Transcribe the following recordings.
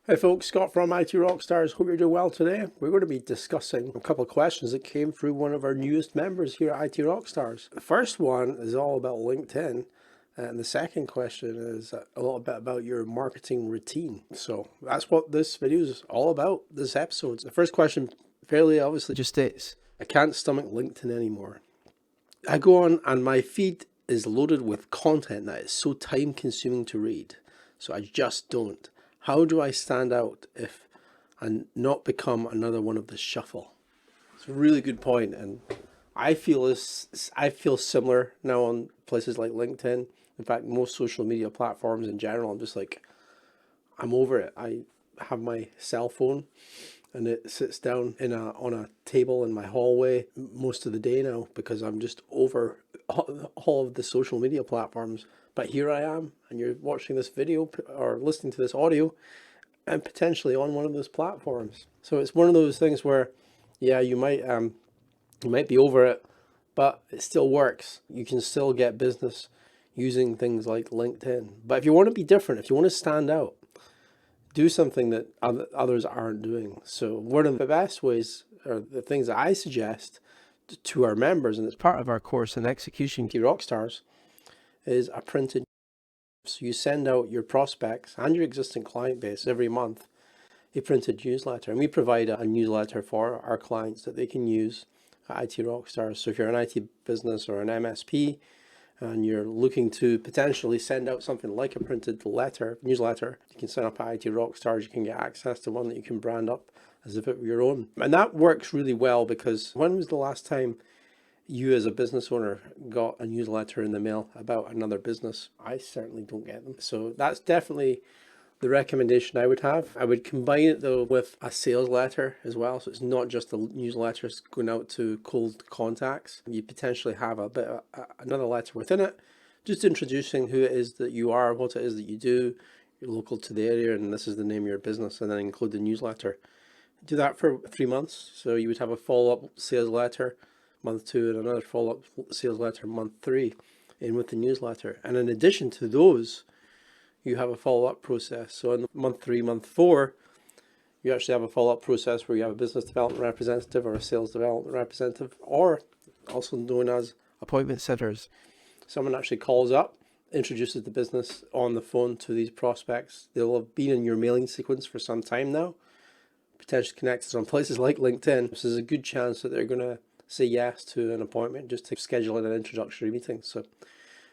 Hey folks, Scott from IT Rockstars. Hope you're doing well today. We're going to be discussing a couple of questions that came through one of our newest members here at IT Rockstars. The first one is all about LinkedIn, and the second question is a little bit about your marketing routine. So that's what this video is all about, this episode. The first question fairly obviously just states, I can't stomach LinkedIn anymore. I go on and my feed is loaded with content that is so time consuming to read. So I just don't. How do I stand out if and not become another one of the shuffle? It's a really good point, and I feel similar now on places like LinkedIn. In fact, most social media platforms in general, I'm just like, I'm over it. I have my cell phone and it sits down on a table in my hallway most of the day now because I'm just over all of the social media platforms. But here I am, and you're watching this video or listening to this audio and potentially on one of those platforms. So it's one of those things where, yeah, you might be over it, but it still works. You can still get business using things like LinkedIn. But if you want to be different, if you want to stand out, do something that others aren't doing. So one of the best ways, or the things that I suggest to our members, and it's part of our course in Execution Key Rockstars, is a printed. So you send out your prospects and your existing client base every month a printed newsletter, and we provide a newsletter for our clients that they can use at IT Rockstars. So if you're an IT business or an MSP and you're looking to potentially send out something like a printed newsletter, you can sign up at IT Rockstars. You can get access to one that you can brand up as if it were your own. And that works really well because when was the last time you as a business owner got a newsletter in the mail about another business? I certainly don't get them. So that's definitely the recommendation I would have. I would combine it though with a sales letter as well. So it's not just the newsletters going out to cold contacts. You potentially have a bit of another letter within it, just introducing who it is that you are, what it is that you do, you're local to the area, and this is the name of your business, and then include the newsletter. Do that for 3 months. So you would have a follow-up sales letter month 2 and another follow-up sales letter month 3 in with the newsletter. And in addition to those, you have a follow-up process. So in month 3, month 4, you actually have a follow-up process where you have a business development representative or a sales development representative, or also known as appointment setters. Someone actually calls up, introduces the business on the phone to these prospects. They'll have been in your mailing sequence for some time now, potentially connected on places like LinkedIn. So there's a good chance that they're going to say yes to an appointment just to schedule in an introductory meeting. So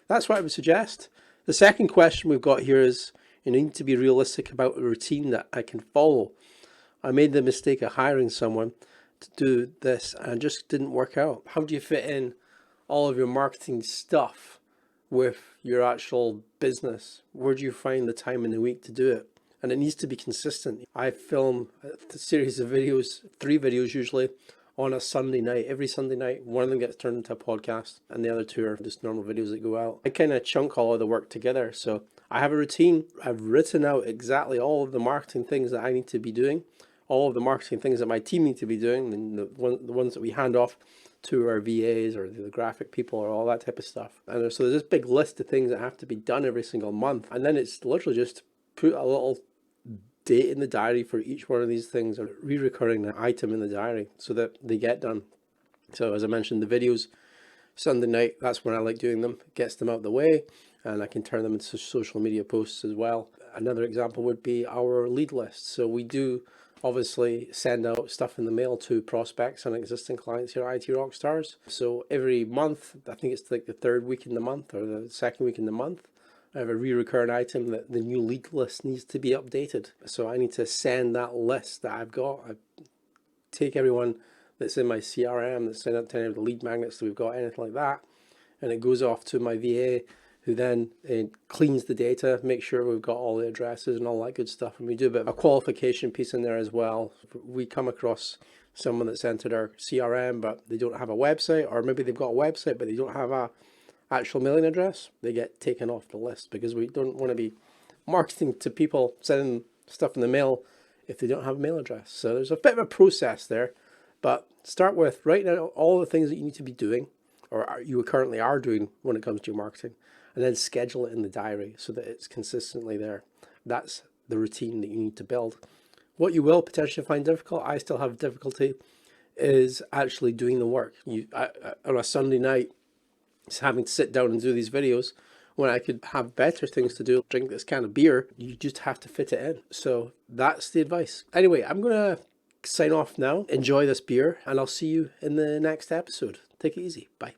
that's what I would suggest. The second question we've got here is, you need to be realistic about a routine that I can follow. I made the mistake of hiring someone to do this and it just didn't work out. How do you fit in all of your marketing stuff with your actual business? Where do you find the time in the week to do it? And it needs to be consistent. I film a series of videos, 3 videos usually, on a Sunday night. Every Sunday night, one of them gets turned into a podcast and the other 2 are just normal videos that go out. I kind of chunk all of the work together. So I have a routine. I've written out exactly all of the marketing things that I need to be doing, all of the marketing things that my team need to be doing, and the ones that we hand off to our VAs or the graphic people or all that type of stuff. And so there's this big list of things that have to be done every single month. And then it's literally just put a little date in the diary for each one of these things, or recurring item in the diary so that they get done. So as I mentioned, the videos, Sunday night, that's when I like doing them. It gets them out of the way and I can turn them into social media posts as well. Another example would be our lead list. So we do obviously send out stuff in the mail to prospects and existing clients here at IT Rockstars. So every month, I think it's like the 3rd week in the month or the 2nd week in the month, I have a recurring item that the new lead list needs to be updated. So I need to send that list that I've got. I take everyone that's in my CRM, that's sent out to any of the lead magnets that we've got, anything like that, and it goes off to my VA, who then cleans the data, makes sure we've got all the addresses and all that good stuff. And we do a bit of a qualification piece in there as well. We come across someone that's entered our CRM, but they don't have a website, or maybe they've got a website, but they don't have a actual mailing address, they get taken off the list because we don't want to be marketing to people, sending stuff in the mail if they don't have a mail address. So there's a bit of a process there, but start with writing out all the things that you need to be doing or you currently are doing when it comes to your marketing, and then schedule it in the diary so that it's consistently there. That's the routine that you need to build. What you will potentially find difficult, I still have difficulty, is actually doing the work. On a Sunday night, just having to sit down and do these videos when I could have better things to do, drink this can of beer, you just have to fit it in. So that's the advice. Anyway, I'm going to sign off now. Enjoy this beer, and I'll see you in the next episode. Take it easy. Bye.